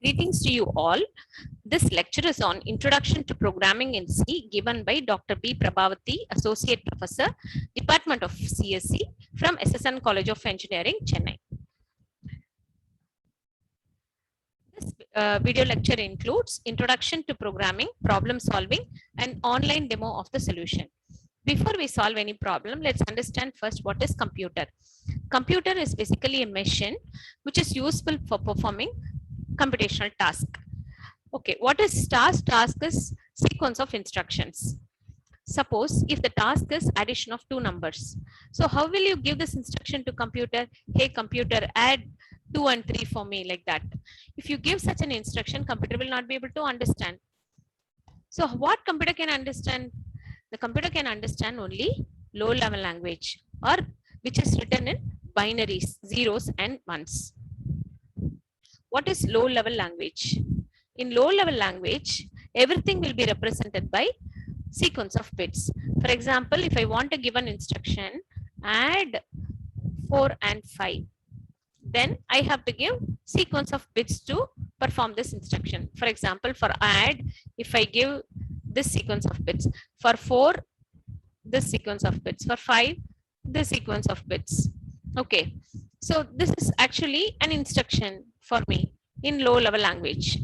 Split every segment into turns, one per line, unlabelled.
Greetings to you all. This lecture is on Introduction to Programming in C, given by Dr. B. Prabhavati, Associate Professor, Department of CSC from SSN College of Engineering, Chennai. This video lecture includes Introduction to Programming, Problem Solving, and online demo of the solution. Before we solve any problem, let's understand first what is computer. Computer is basically a machine which is useful for performing computational task. Okay, what is task? Task is sequence of instructions. Suppose if the task is addition of two numbers. So how will you give this instruction to computer? Hey computer, add 2 and 3 for me, like that. If you give such an instruction, computer will not be able to understand. So what computer can understand? The computer can understand only low level language, or which is written in binaries, zeros and ones. What is low level language? In low level language, everything will be represented by sequence of bits. For example, if I want to give an instruction, add 4 and 5, then I have to give sequence of bits to perform this instruction. For example, for add, if I give this sequence of bits, for 4, this sequence of bits, for 5, this sequence of bits. Okay, so this is actually an instruction for me in low level language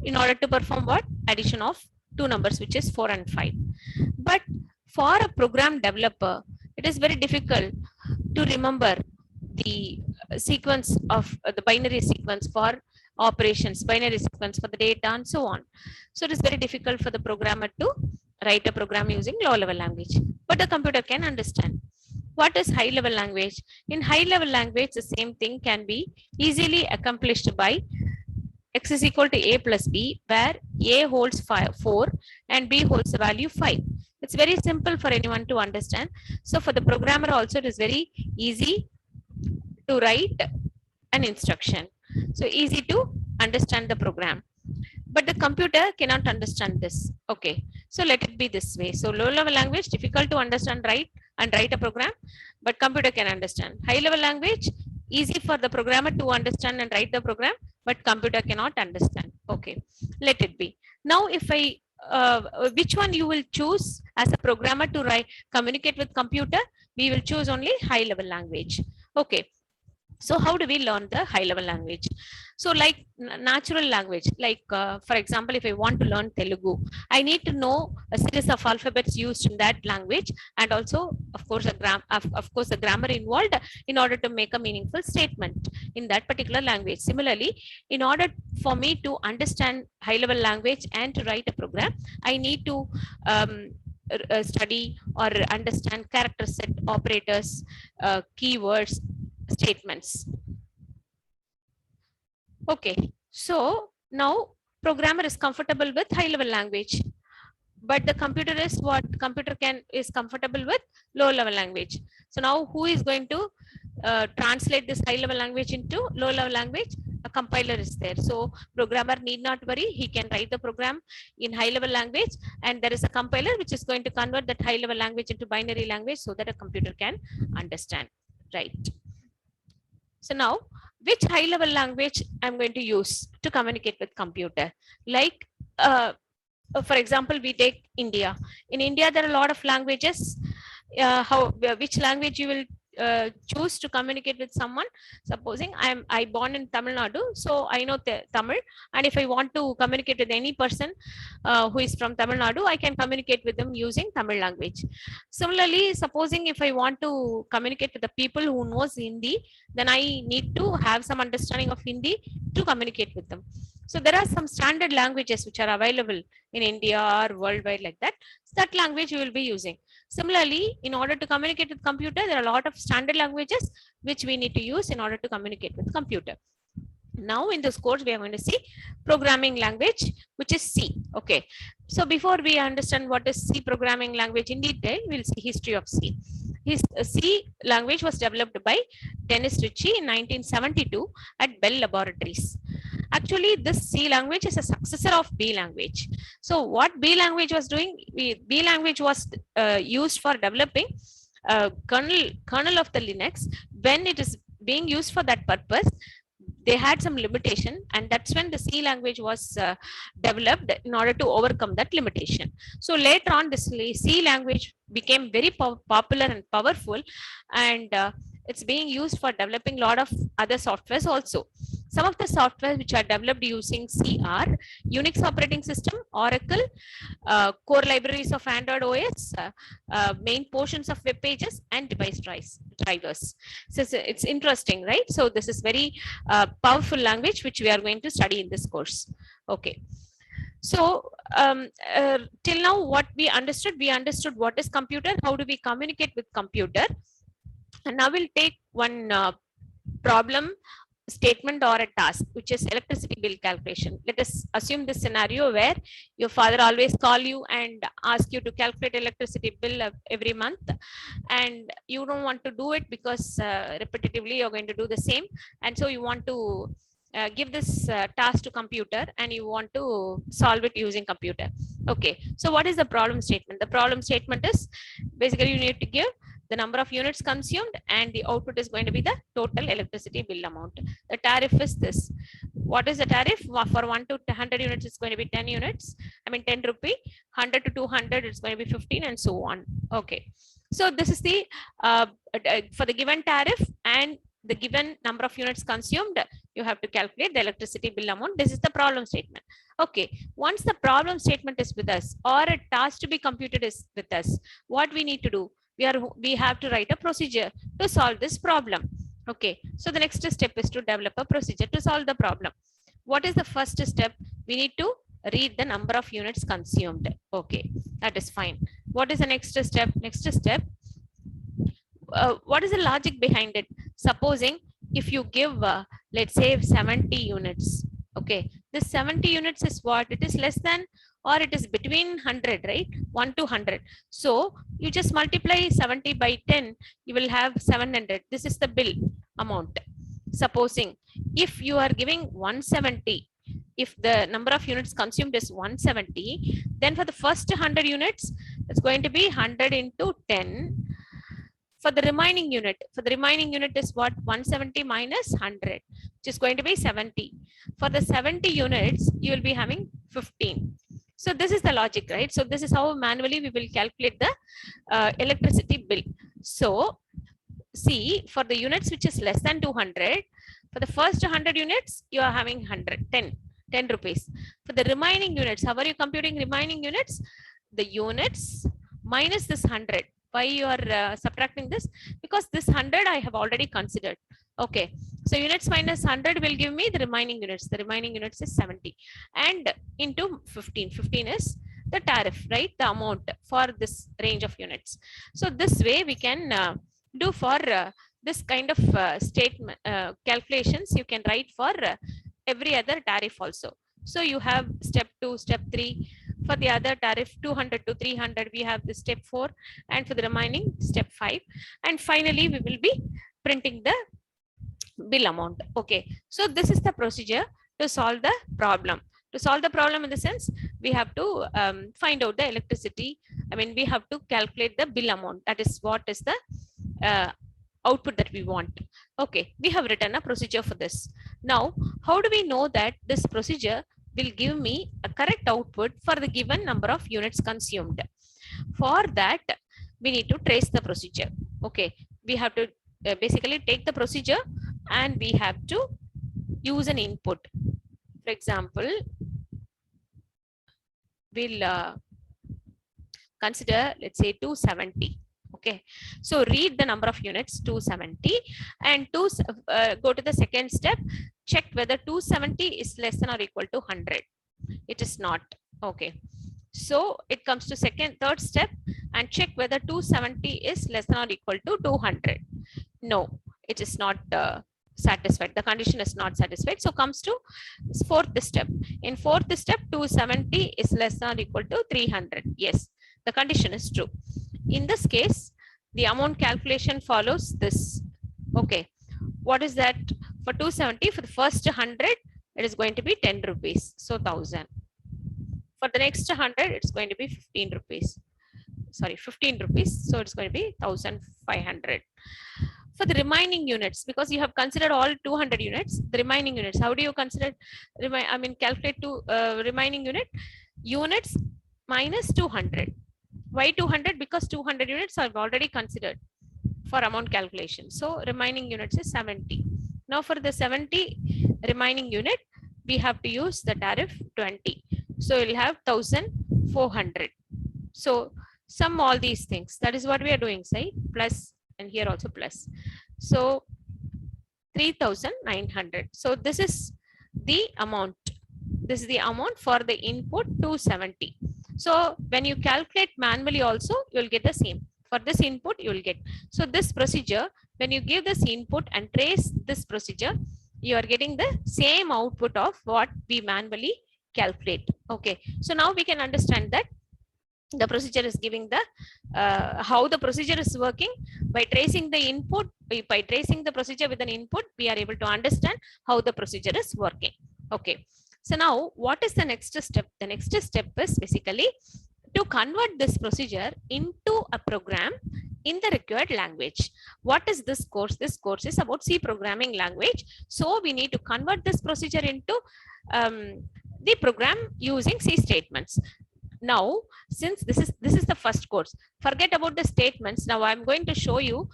in order to perform what? Addition of two numbers, which is 4 and 5. But for a program developer, it is very difficult to remember the sequence of the binary sequence for operations, binary sequence for the data, and so on. So it is very difficult for the programmer to write a program using low level language, but the computer can understand. What is high level language? In high level language, the same thing can be easily accomplished by x is equal to a plus b, where a holds 4 and b holds the value 5. It's very simple for anyone to understand. So for the programmer also, it is very easy to write an instruction. So easy to understand the program. But the computer cannot understand this. Okay, so let it be this way. So low level language, difficult to understand, write a program, but computer can understand. High level language, easy for the programmer to understand and write the program, but computer cannot understand. Okay, let it be. Now if I which one you will choose as a programmer to communicate with computer? We will choose only high level language. Okay, so how do we learn the high level language? So like natural language, like for example, if I want to learn Telugu, I need to know a series of alphabets used in that language, and also of course the grammar involved in order to make a meaningful statement in that particular language. Similarly, in order for me to understand high level language and to write a program, I need to study or understand character set, operators, keywords, statements. Okay, so now programmer is comfortable with high level language, but the computer is what? Computer is comfortable with low level language. So now who is going to translate this high level language into low level language? A compiler is there. So programmer need not worry, he can write the program in high level language, and there is a compiler which is going to convert that high level language into binary language so that a computer can understand, right? So now, which high level language I'm going to use to communicate with computer? Like, for example, we take India. In India, there are a lot of languages. Which language you will choose to communicate with someone? Supposing I born in Tamil Nadu, so I know Tamil, and if I want to communicate with any person who is from Tamil Nadu, I can communicate with them using Tamil language. Similarly, supposing if I want to communicate with the people who knows Hindi, then I need to have some understanding of Hindi to communicate with them. So there are some standard languages which are available in India or worldwide, like that. So that language you will be using. Similarly, in order to communicate with computer, there are a lot of standard languages which we need to use in order to communicate with computer. Now in this course, we are going to see programming language, which is C. Okay. So before we understand what is C programming language in detail, we'll see history of C. C language was developed by Dennis Ritchie in 1972 at Bell Laboratories. Actually, this C language is a successor of B language. So what B language was doing? B language was used for developing kernel of the Linux. When it is being used for that purpose, they had some limitation, and that's when the C language was developed in order to overcome that limitation. So later on, this C language became very popular and powerful, and it's being used for developing a lot of other softwares also. Some of the software which are developed using C are Unix operating system, Oracle, core libraries of Android OS, main portions of web pages, and device drivers. So it's interesting, right? So this is very powerful language which we are going to study in this course. Okay. So till now, what we understood what is computer, how do we communicate with computer, and now we'll take one problem statement or a task, which is electricity bill calculation. Let us assume this scenario where your father always call you and ask you to calculate electricity bill every month, and you don't want to do it because repetitively you're going to do the same, and so you want to give this task to computer and you want to solve it using computer. Okay, so what is the problem statement? The problem statement is basically you need to give the number of units consumed, and the output is going to be the total electricity bill amount. The tariff is this. What is the tariff? For 1 to 100 units, it's going to be 10 units. I mean 10 rupee. 100 to 200, it's going to be 15, and so on. Okay. So this is the for the given tariff and the given number of units consumed, you have to calculate the electricity bill amount. This is the problem statement. Okay. Once the problem statement is with us, or a task to be computed is with us, what we need to do? We have to write a procedure to solve this problem. Okay, so the next step is to develop a procedure to solve the problem. What is the first step? We need to read the number of units consumed. Okay, that is fine. What is the next step? Next step, what is the logic behind it? Supposing if you give let's say 70 units. Okay, this 70 units is what? It is less than or it is between 100, right? 1 to 100. So you just multiply 70 by 10, you will have 700. This is the bill amount. Supposing if you are giving 170, if the number of units consumed is 170, then for the first 100 units, it's going to be 100 into 10. For the remaining unit is what? 170 minus 100, which is going to be 70. For the 70 units, you will be having 15. So this is the logic, right? So this is how manually we will calculate the electricity bill. So see, for the units which is less than 200, for the first 100 units, you are having 10 rupees. For the remaining units, how are you computing remaining units? The units minus this 100. Why you are subtracting this? Because this 100 I have already considered. Okay, so units minus 100 will give me the remaining units. The remaining units is 70, and into 15. 15 is the tariff, right? The amount for this range of units. So this way we can do for this kind of statement calculations. You can write for every other tariff also. So you have step 2, step 3. For the other tariff 200 to 300, we have the step 4, and for the remaining step 5. And finally, we will be printing the bill amount. Okay, so this is the procedure to solve the problem. To solve the problem in the sense, we have to find out the electricity. I mean, we have to calculate the bill amount. That is what is the output that we want. Okay, we have written a procedure for this. Now, how do we know that this procedure will give me a correct output for the given number of units consumed? For that, we need to trace the procedure. Okay, we have to basically take the procedure and we have to use an input. For example, we'll consider, let's say 270. Okay, so read the number of units 270 and go to the second step, check whether 270 is less than or equal to 100. It is not. Okay, so it comes to third step and check whether 270 is less than or equal to 200. No, it is not satisfied. The condition is not satisfied. So comes to fourth step. In fourth step, 270 is less than or equal to 300. Yes, the condition is true. In this case, the amount calculation follows this. Okay, what is that? For 270, for the first 100, it is going to be 10 rupees. So 1000. For the next 100, it's going to be 15 rupees. Sorry, 15 rupees. So it's going to be 1500. for the remaining units, because you have considered all 200 units, the remaining units, how do you consider, calculate to remaining units minus 200. Why 200? Because 200 units are already considered for amount calculation. So remaining units is 70. Now for the 70 remaining unit, we have to use the tariff 20. So we'll have 1400. So sum all these things. That is what we are doing, say plus, and here also plus. So 3900. So this is the amount. This is the amount for the input 270. So when you calculate manually also, you will get the same. For this input, you will get. So this procedure, when you give this input and trace this procedure, you are getting the same output of what we manually calculate. Okay. So now we can understand that the procedure is giving the how the procedure is working by tracing the input. By tracing the procedure with an input, we are able to understand how the procedure is working. Okay. So now what is the next step? The next step is basically to convert this procedure into a program in the required language. What is this course? This course is about C programming language. So we need to convert this procedure into the program using C statements. Now, since this is the first course, forget about the statements. Now I'm going to show you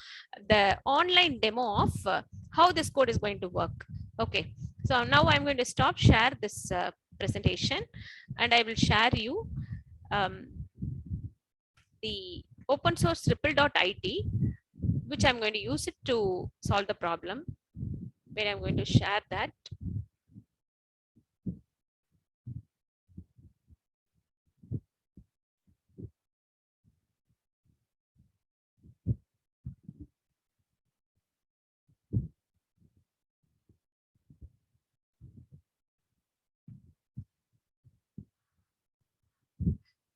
the online demo of how this code is going to work. Okay. So now I'm going to stop share this presentation, and I will share you the open source ripple.it, which I'm going to use it to solve the problem, where I'm going to share that.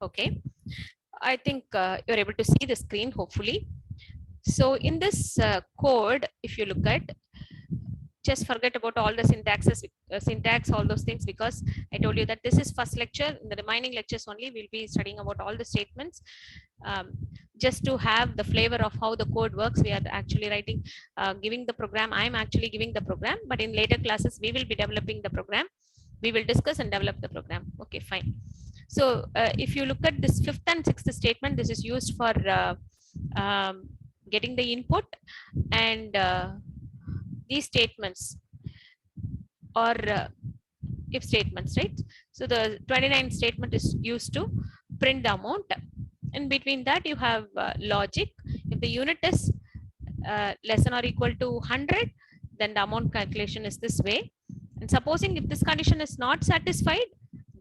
Okay, I think you're able to see the screen, hopefully. So in this code, if you look at, just forget about all the syntax, all those things, because I told you that this is first lecture. In the remaining lectures only, we'll be studying about all the statements. Just to have the flavor of how the code works, we are actually writing, giving the program. I'm actually giving the program, but in later classes, we will be developing the program. We will discuss and develop the program. Okay, fine. So if you look at this fifth and sixth statement, this is used for getting the input, and these statements or if statements, right? So the 29 statement is used to print the amount. In between that, you have logic. If the unit is less than or equal to 100, then the amount calculation is this way. And supposing if this condition is not satisfied,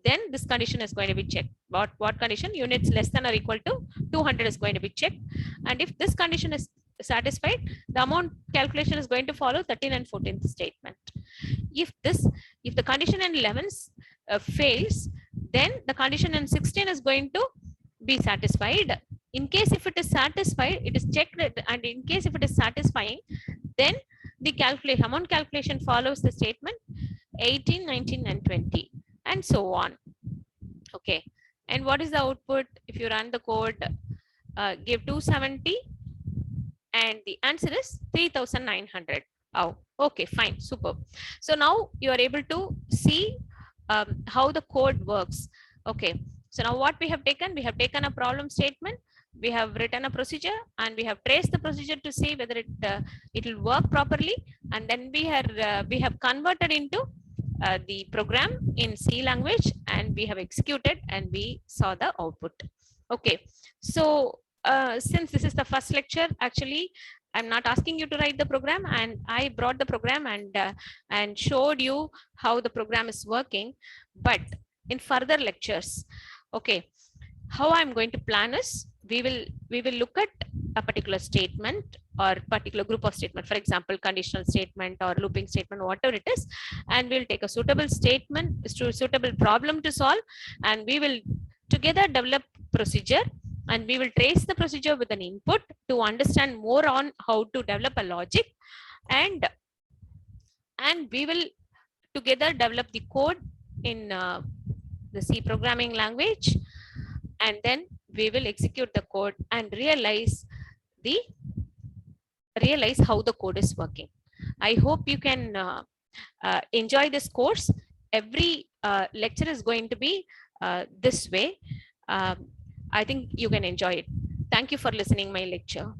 then this condition is going to be checked. What condition? Units less than or equal to 200 is going to be checked. And if this condition is satisfied, the amount calculation is going to follow 13th and 14th statement. If the condition in 11 fails, then the condition in 16 is going to be satisfied. In case if it is satisfied, it is checked, and in case if it is satisfying, then the amount calculation follows the statement 18, 19, and 20, and so on. Okay. And what is the output? If you run the code, give 270, and the answer is 3900. Oh, okay, fine, superb. So now you are able to see how the code works. Okay. So now what we have taken a problem statement, we have written a procedure, and we have traced the procedure to see whether it will work properly, and then we have converted into the program in C language, and we have executed, and we saw the output. Okay. So since this is the first lecture, actually I'm not asking you to write the program, and I brought the program and showed you how the program is working. But in further lectures, okay, how I'm going to plan is, we will look at a particular statement or particular group of statement, for example, conditional statement or looping statement, whatever it is, and we'll take a suitable statement, suitable problem to solve, and we will together develop procedure, and we will trace the procedure with an input to understand more on how to develop a logic, and we will together develop the code in the C programming language, and then we will execute the code and realize the realize how the code is working. I hope you can enjoy this course. Every lecture is going to be this way. I think you can enjoy it. Thank you for listening my lecture.